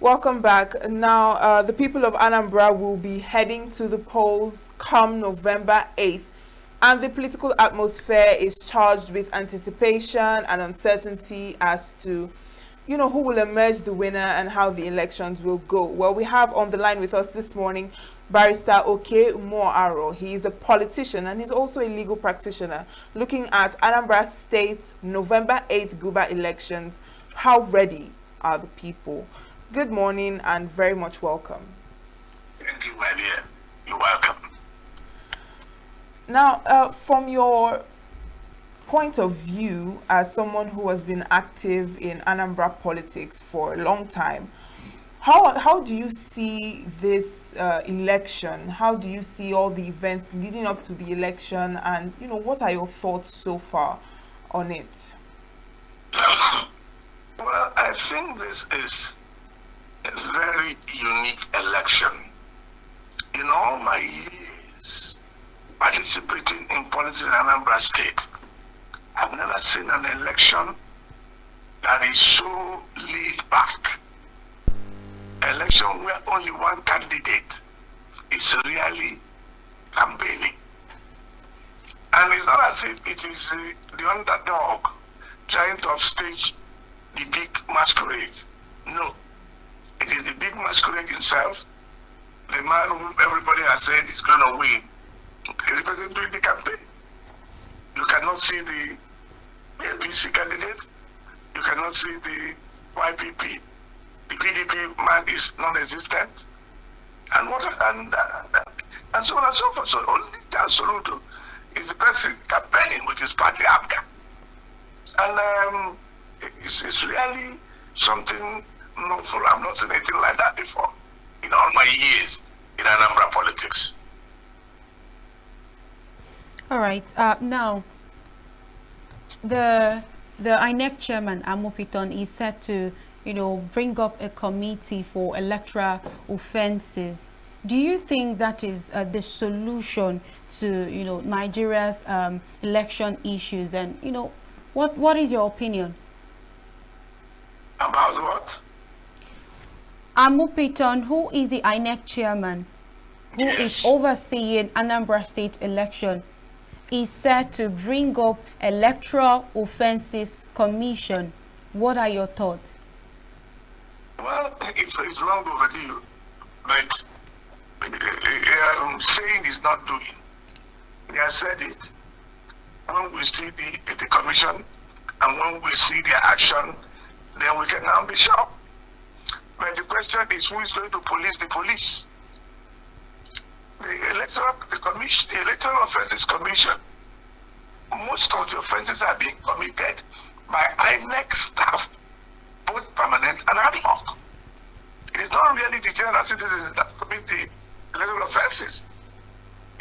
Welcome back. Now, the people of Anambra will be heading to the polls come November 8th, and the political atmosphere is charged with anticipation and uncertainty as to, who will emerge the winner and how the elections will go. Well, we have on the line with us this morning Barrister Oke Moaro. He is a politician and he's also a legal practitioner looking at Anambra State November 8th Guber elections. How ready are the people? Good morning and very much welcome. Thank you, my dear. You're welcome. Now, from your point of view as someone who has been active in Anambra politics for a long time, how do you see this election? How do you see all the events leading up to the election, and what are your thoughts so far on it? Well, I think this is a very unique election. In all my years participating in politics in Anambra State, I've never seen an election that is so laid back. Election where only one candidate is really campaigning. And it's not as if it is the underdog trying to upstage the big masquerade. No. It is the big masquerade himself, the man whom everybody has said is going to win, is the person doing the campaign. You cannot see the APC candidate, you cannot see the YPP, the PDP man is non-existent, and and so on and so forth. So only Charles Soludo is the person campaigning with his party APGA. And it's really something novel. I've not seen anything like that before in all my years in Anambra politics. All right. Now, the INEC chairman Amopiton is set to, bring up a committee for electoral offenses. Do you think that is the solution to, Nigeria's election issues? And what is your opinion about what? Amopiton, who is the INEC chairman, who is overseeing Anambra State election, is said to bring up Electoral Offences Commission. What are your thoughts? Well, it's long overdue, but saying is not doing. They have said it. When we see the commission and when we see their action, then we can now be sure. But the question is, who is going to police the police? The Electoral Offences Commission, most of the offences are being committed by INEC staff, both permanent and ad hoc. It is not really the general citizens that commit the electoral offences.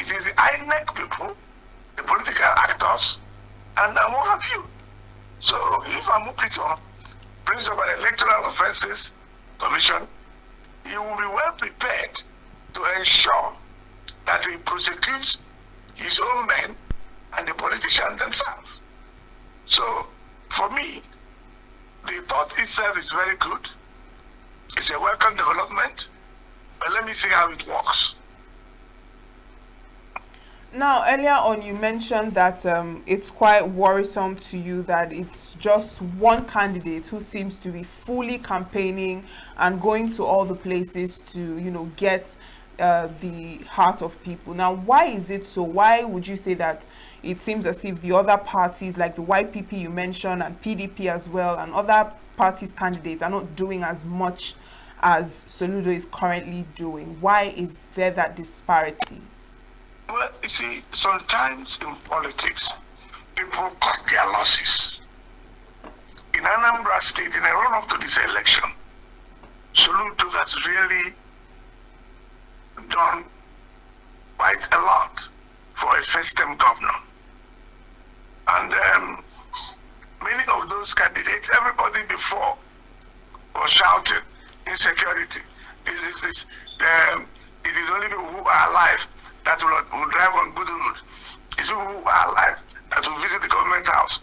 It is the INEC people, the political actors, and what have you. So if Amopiton brings up an Electoral Offences Commission, he will be well prepared to ensure that he prosecutes his own men and the politicians themselves. So, for me, the thought itself is very good. It's a welcome development, but let me see how it works. Now, earlier on, you mentioned that it's quite worrisome to you that it's just one candidate who seems to be fully campaigning and going to all the places to, get the heart of people. Now, why is it so? Why would you say that it seems as if the other parties, like the YPP you mentioned and PDP as well, and other parties' candidates are not doing as much as Soludo is currently doing? Why is there that disparity? Well, you see, sometimes in politics, people cut their losses. In Anambra State, in a run-up to this election, Soludo has really done quite a lot for a first-term governor. And many of those candidates, everybody before was shouting insecurity. It is only people who are alive that will drive on good road. It's people who are alive that will visit the government house.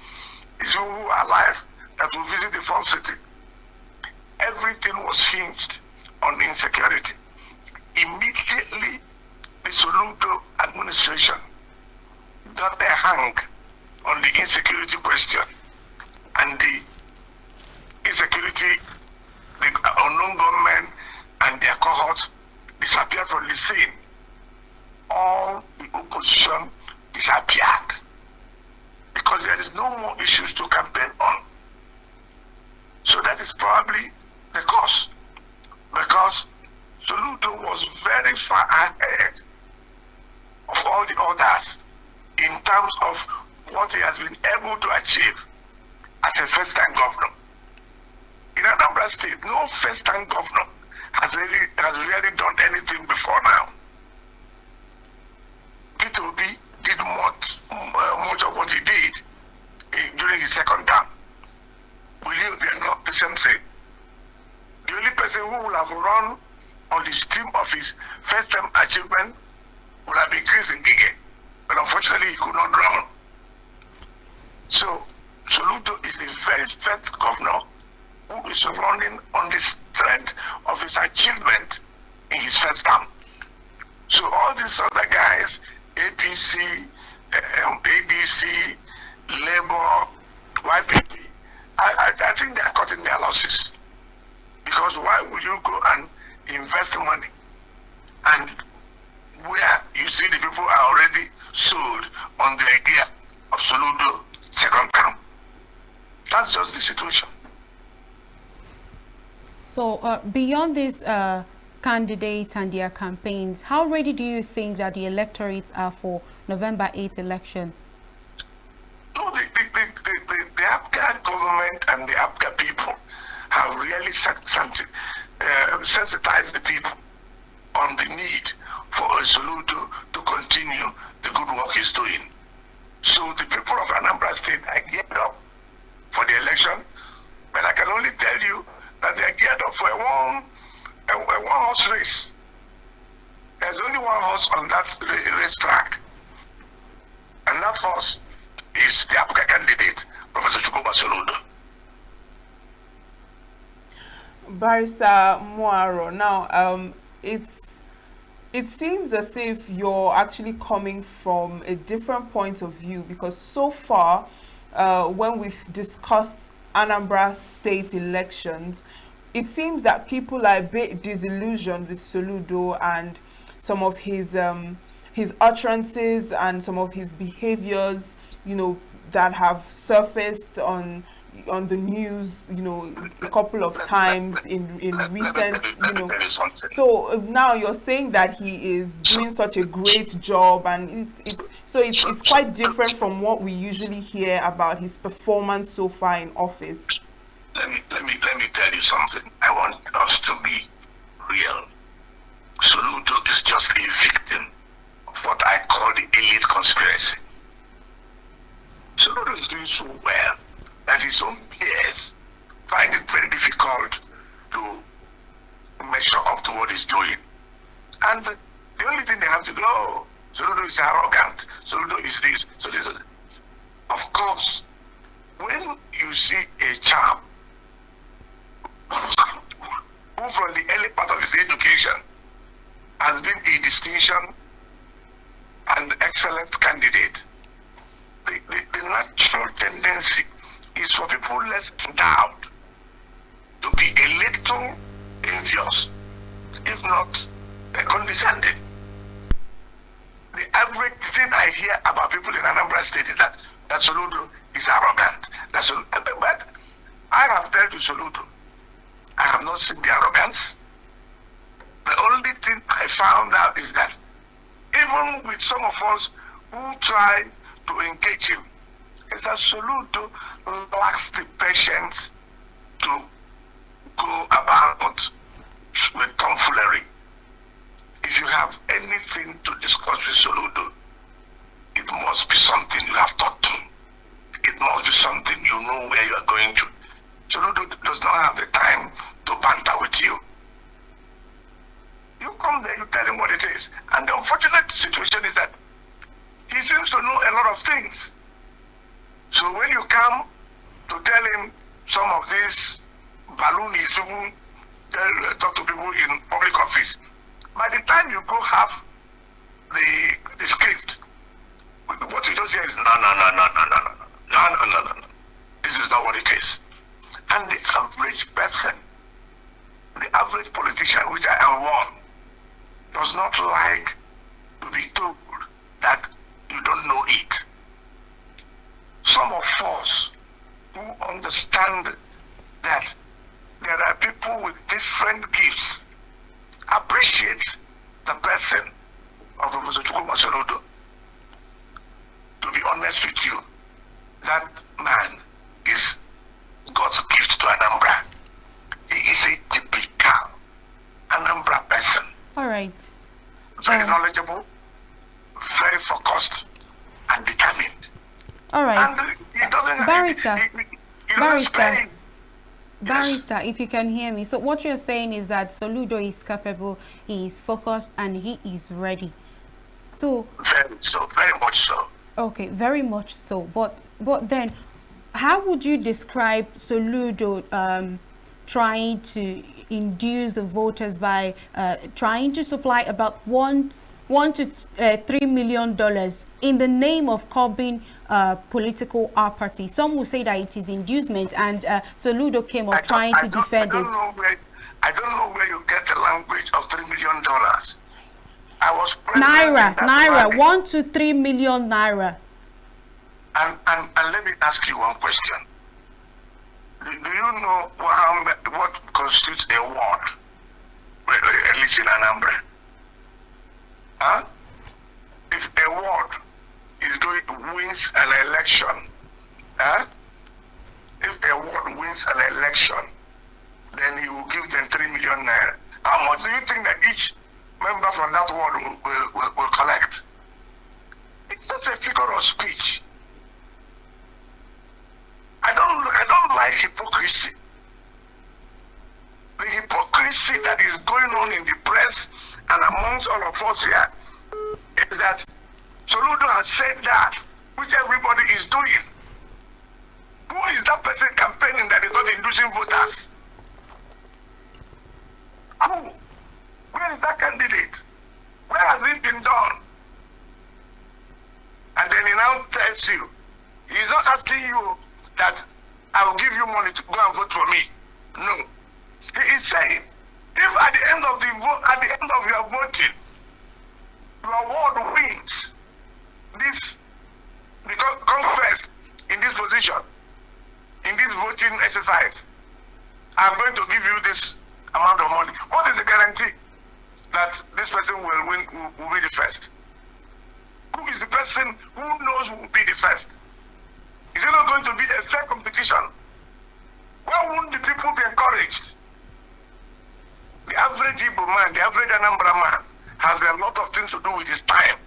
It's people who are alive that will visit the front city. Everything was hinged on insecurity. Immediately, the Soludo administration got their hang on the insecurity question, and the insecurity, the unknown government and their cohorts disappeared from the scene. All the opposition disappeared because there is no more issues to campaign on. So that is probably the cause, because Soludo was very far ahead of all the others in terms of what he has been able to achieve as a first-time governor. In Anambra State, no first-time governor has really done anything before now. Peter Obi did much of what he did during his second term. Will be not the same thing? The only person who will have run on the stream of his first-time achievement would have been Chris Ngige, but unfortunately he could not run. So Soludo is the very first governor who is running on the strength of his achievement in his first term. So all these other guys, APC, ADC, Labour, YPP, I think they are cutting their losses. Because why would you go and invest money and where you see the people are already sold on the idea of Soludo second term? That's just the situation. So beyond these candidates and their campaigns, how ready do you think that the electorates are for November 8th election? No, the Afghan government and the Afghan people have really sensitized the people on the need for a Soludo to continue the good work he's doing. So the people of Anambra State are geared up for the election, but I can only tell you that they are geared up for a one-horse race. There's only one horse on that racetrack, and that horse is the African candidate, Professor Chukwuma Soludo. Barrister Moaro, now it seems as if you're actually coming from a different point of view, because so far when we've discussed Anambra state elections, it seems that people are a bit disillusioned with Soludo and some of his utterances and some of his behaviors, you know, that have surfaced on the news, you know, a couple of times in recent, you know. So now you're saying that he is doing such a great job, and it's quite different from what we usually hear about his performance so far in office. Let me tell you something. I want us to be real. Soludo is just a victim of what I call the elite conspiracy. Soludo is doing so well that his own peers find it very difficult to measure up to what he's doing. And the only thing they have to do, oh, Soludo is arrogant, Soludo is this, so this. Of course, when you see a child who from the early part of his education has been a distinction and excellent candidate, the natural tendency is for people less endowed to be a little envious, if not condescending. The average thing I hear about people in Anambra State is that Soludo is arrogant. But I have told you Soludo, I have not seen the arrogance. The only thing I found out is that even with some of us who try to engage him, is that Soludo lacks the patience to go about with tomfoolery. If you have anything to discuss with Soludo, it must be something you have thought to. It must be something you know where you are going to. Soludo does not have the time to banter with you. You come there, you tell him what it is. And the unfortunate situation is that he seems to know a lot of things. So when you come to tell him some of these balloonies, people talk to people in when you go have the script, what you just say is no. This is not what it is. And the average person, the average politician, which I am one, does not like to be told that you don't know it. Some of us who understand that there are people with different gifts appreciate the person of Professor Chukwuma Soludo. To be honest with you, that man is God's gift to Anambra. He is a typical Anambra person. All right. Very knowledgeable, very focused, and determined. All right. And he doesn't. Barrister. He doesn't spend. Barrister, if you can hear me. So what you're saying is that Soludo is capable, he is focused, and he is ready. So very much so. Okay, very much so. But then, how would you describe Soludo trying to induce the voters by trying to supply about $1 to $3 million in the name of curbing political apathy? Some will say that it is inducement, and Soludo came up trying to defend it. I don't know where you get the language of $3 million. I was Naira, $1 to $3 million naira. And let me ask you one question. Do you know what constitutes a ward, at least in Anambra? Huh? If a ward wins an election, huh? If a ward wins an election, then he will give them 3 million naira. How much do you think that each member from that ward will collect? It's just a figure of speech. I don't like hypocrisy. The hypocrisy that is going on in the press and amongst all of us here is that Soludo has said that, which everybody is doing. Who is that person campaigning that is not inducing voters? Who? Where is that candidate? Where has it been done? And then he now tells you, he's not asking you that I will give you money to go and vote for me. No. He is saying, if at the end of your voting, your ward wins this, because come first in this position, in this voting exercise, I'm going to give you this amount of money. What is the guarantee that this person will win, will be the first? Who is the person who knows who will be the first? Is it not going to be a fair competition? Why won't the people be encouraged? The average Igbo man, the average Anambra man, has a lot of things to do with his time.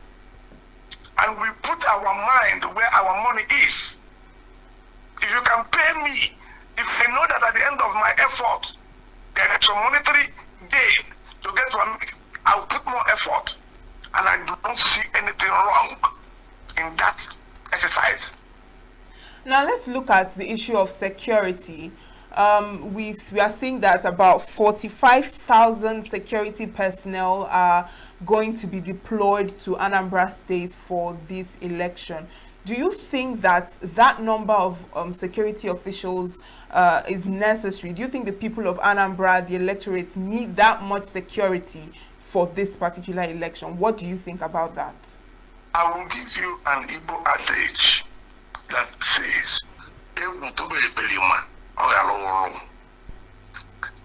And we put our mind where our money is. If you can pay me, if I know that at the end of my effort, there is a monetary gain to get to a, I'll put more effort. And I do not see anything wrong in that exercise. Now let's look at the issue of security. We are seeing that about 45,000 security personnel are going to be deployed to Anambra State for this election. Do you think that that number of security officials is necessary? Do you think the people of Anambra, the electorates, need that much security for this particular election? What do you think about that? I will give you an Igbo adage that says,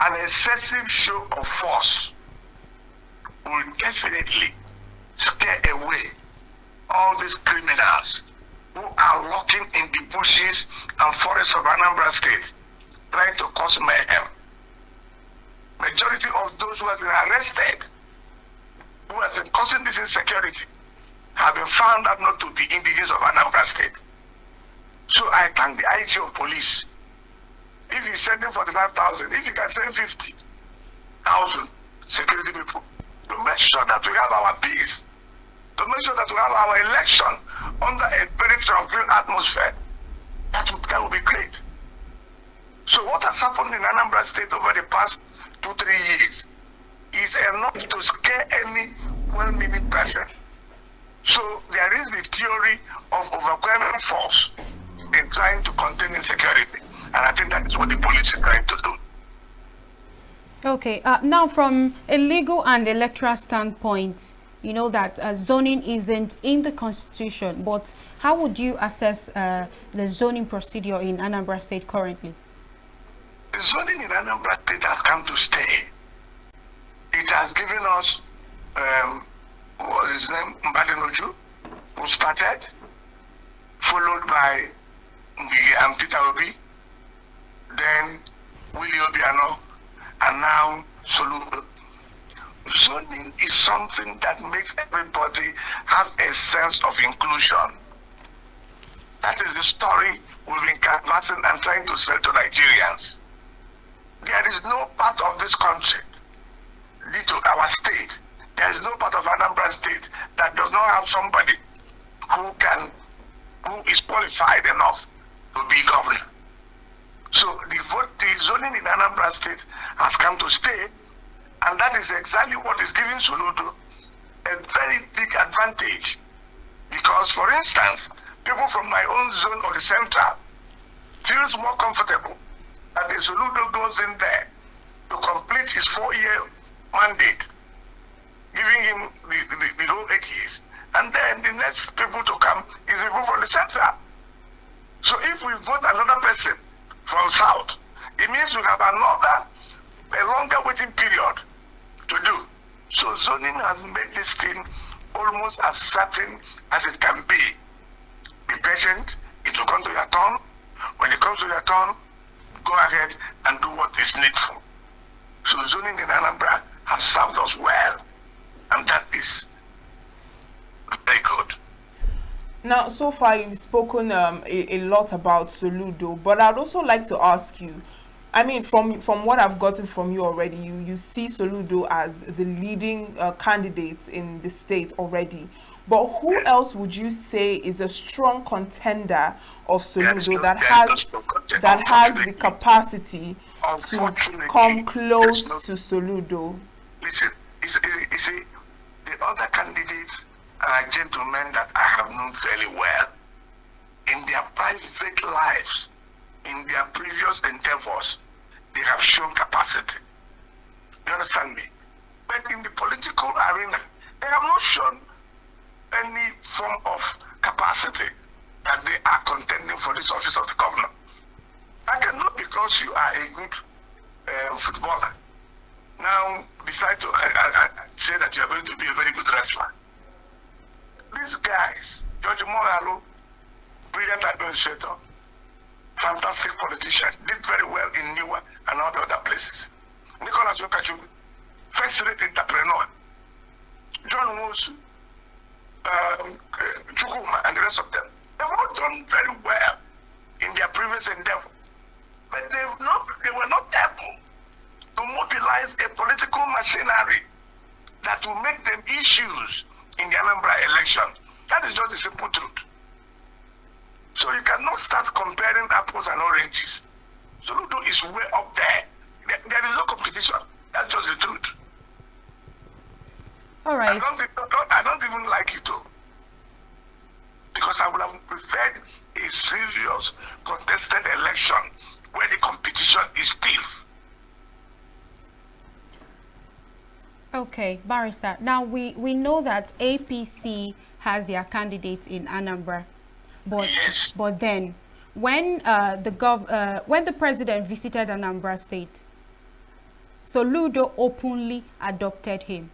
an excessive show of force will definitely scare away all these criminals who are lurking in the bushes and forests of Anambra State, trying to cause mayhem. Majority of those who have been arrested, who have been causing this insecurity, have been found out not to be indigenous of Anambra State. So I thank the IG of police. If you send them 45,000, if you can send 50,000 security people, to make sure that we have our peace, to make sure that we have our election under a very tranquil atmosphere, that would be great. So what has happened in Anambra State over the past 2-3 years is enough to to scare any well-meaning person. So there is the theory of overwhelming force in trying to contain insecurity. And I think that is what the police is trying to do. Okay, now from a legal and electoral standpoint, you know that zoning isn't in the constitution, but how would you assess the zoning procedure in Anambra State currently? The zoning in Anambra State has come to stay. It has given us, what was his name, Mbadenoju, who started, followed by Peter Obi, then Willie Obiano, and now Soludo. Zoning is something that makes everybody have a sense of inclusion. That is the story we've been canvassing and trying to sell to Nigerians. There is no part of this country, due to our state, there is no part of Anambra State that does not have somebody who is qualified enough to be governor. So the zoning in Anambra State has come to stay, and that is exactly what is giving Soludo a very big advantage. Because, for instance, people from my own zone or the central feels more comfortable that the Soludo goes in there to complete his 4-year mandate, giving him the whole 8 years. And then the next people to come is people from the central. So if we vote another person from south, it means we have a longer waiting period to do. So zoning has made this thing almost as certain as it can be. Be patient, it will come to your turn. When it comes to your turn, go ahead and do what is needful. So zoning in Anambra has served us well, and that is very good. Now, so far you've spoken a lot about Soludo, but I'd also like to ask you, I mean, from what I've gotten from you already, you see Soludo as the leading candidate in the state already. But who else would you say is a strong contender of Soludo that has the capacity to come close to Soludo? Listen, you see, the other candidates are gentlemen that I have known fairly well. In their private lives, in their previous endeavors, they have shown capacity. You understand me? But in the political arena, they have not shown any form of capacity that they are contending for this office of the governor. I cannot, because you are a good footballer, now decide to say that you are going to be a very good wrestler. These guys, George Moralo, brilliant administrator, fantastic politician, did very well in Niwa and other places. Nicholas Yokachu, first-rate entrepreneur. John Wosu, Chukuma, and the rest of them. They've all done very well in their previous endeavor. But they were not able to mobilize a political machinery that will make them issues in the Anambra election. That is just the simple truth. So you cannot start comparing apples and oranges. Soludo is way up there. There is no competition. That's just the truth. All right. I don't even like it too. Because I would have preferred a serious contested election where the competition is stiff. Okay, Barrister. Now we know that APC has their candidate in Anambra, but Yes. but then when the president visited Anambra State, Soludo openly adopted him.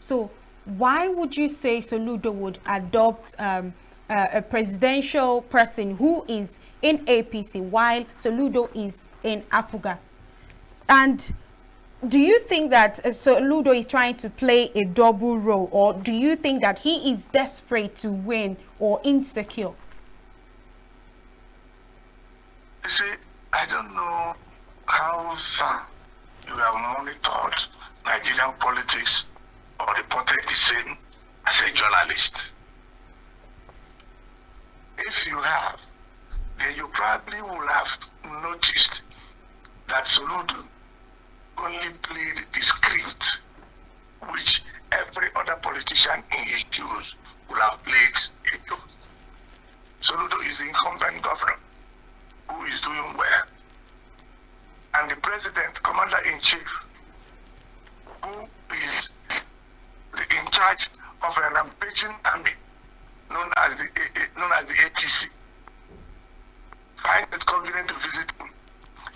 So why would you say Soludo would adopt a presidential person who is in APC while Soludo is in Apuga? And do you think that Soludo is trying to play a double role, or do you think that he is desperate to win or insecure? You see, I don't know how far you have monitored Nigerian politics or reported the same as a journalist. If you have, then you probably will have noticed that Soludo only played the script which politician in his shoes would have played a role. Soludo is the incumbent governor who is doing well. And the president, commander-in-chief, who is in charge of a rampaging army known as the APC, find it convenient to visit him.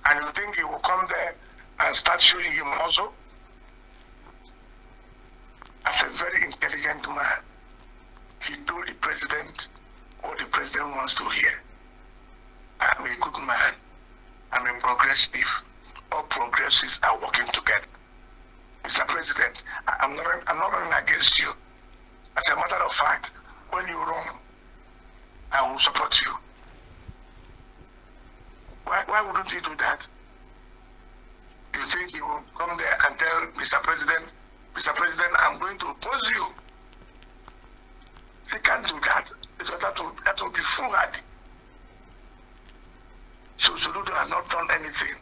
And you think he will come there and start showing him also? As a very intelligent man, he told the president what the president wants to hear. I'm a good man. I'm a progressive. All progressives are working together. Mr. President, I'm not running against you. As a matter of fact, when you run, I will support you. Why wouldn't he do that? You think he will come there and tell Mr. President, I'm going to oppose you? He can't do that. Because that will be foolhardy. So Soludo has not done anything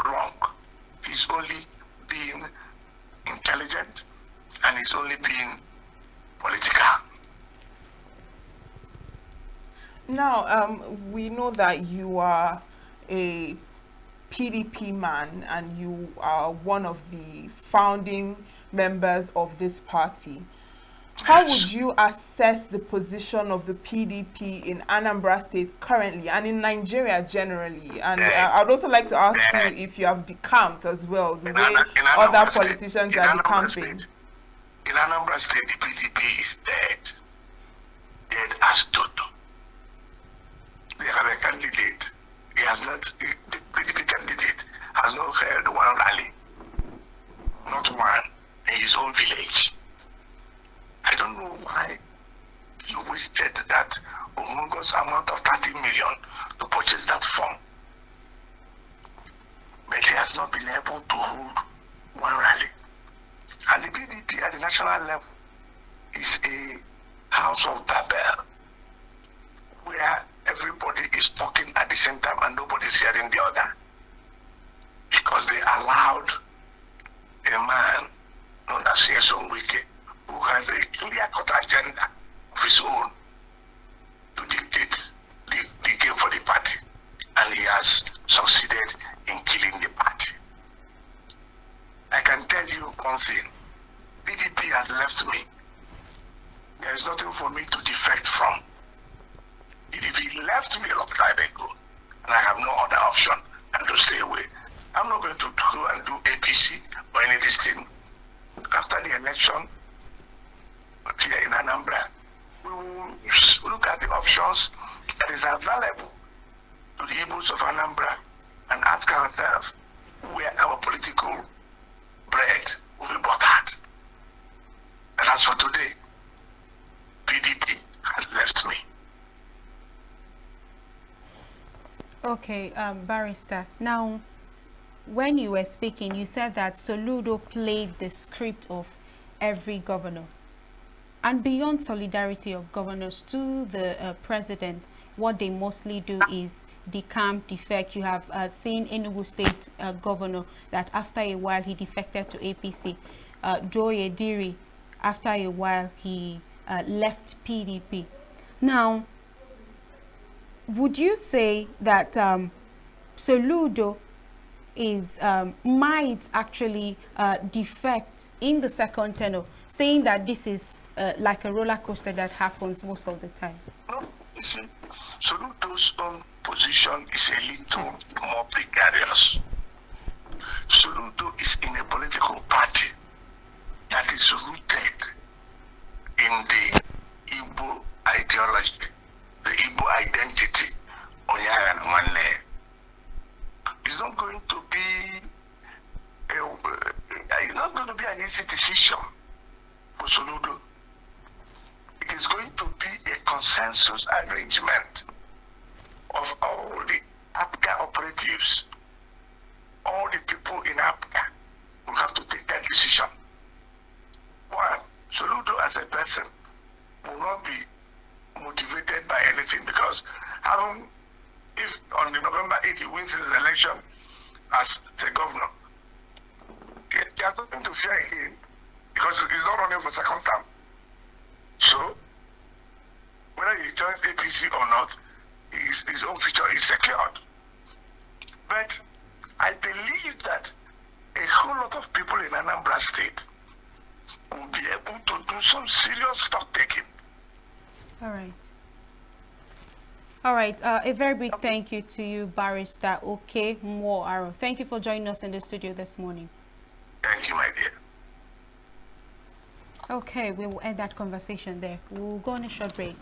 wrong. He's only being intelligent and he's only being political. Now, we know that you are a PDP man and you are one of the founding members of this party. How would you assess the position of the PDP in Anambra State currently and in Nigeria generally? And I'd also like to ask you if you have decamped as well, the way other politicians are decamping. In Anambra State, the PDP is dead. Dead as toto. They have a candidate. He has not, the PDP candidate has not held one rally. Not one in his own village. I don't know why you wasted that humongous amount of 30 million to purchase that form. But he has not been able to hold one rally. And the PDP at the national level is a house of Babel, where everybody is talking at the same time and nobody is hearing the other. Because they allowed a man known as CSO Wiki, who has a clear-cut agenda of his own, to dictate the game for the party. And he has succeeded in killing the party. I can tell you one thing. PDP has left me. There is nothing for me to defect from. PDP left me a long time ago, and I have no other option than to stay away. I'm not going to go and do APC or any of this thing. After the election, here in Anambra, we will look at the options that is available to the Igbos of Anambra and ask ourselves where our political bread will be bought at. And as for today, PDP has left me. Okay, Barrister. Now, when you were speaking, you said that Soludo played the script of every governor. And beyond solidarity of governors to the president, what they mostly do is decamp, defect. You have seen Enugu State governor that after a while he defected to APC. Joy Ediri, after a while he left PDP. Now, would you say that Soludo is might actually defect in the second tenure, saying that this is like a roller coaster that happens most of the time? No, you see, Soludo's own position is a little more precarious. Soludo is in a political party that is rooted in the Igbo ideology, the Igbo identity. It's not going to be an easy decision for Soludo. It is going to be a consensus arrangement of all the APGA operatives. All the people in APGA will have to take that decision. One, Soludo as a person will not be motivated by anything, because if on the November 8th he wins his election as the governor, they are going to fear him because he's not running for second term. So, whether he joins APC or not, his own future is secured. But I believe that a whole lot of people in Anambra State will be able to do some serious stock taking. All right. All right. A very big thank you to you, Barrister Okay Moaro. Thank you for joining us in the studio this morning. Thank you, my dear. Okay, we will end that conversation there. We'll go on a short break.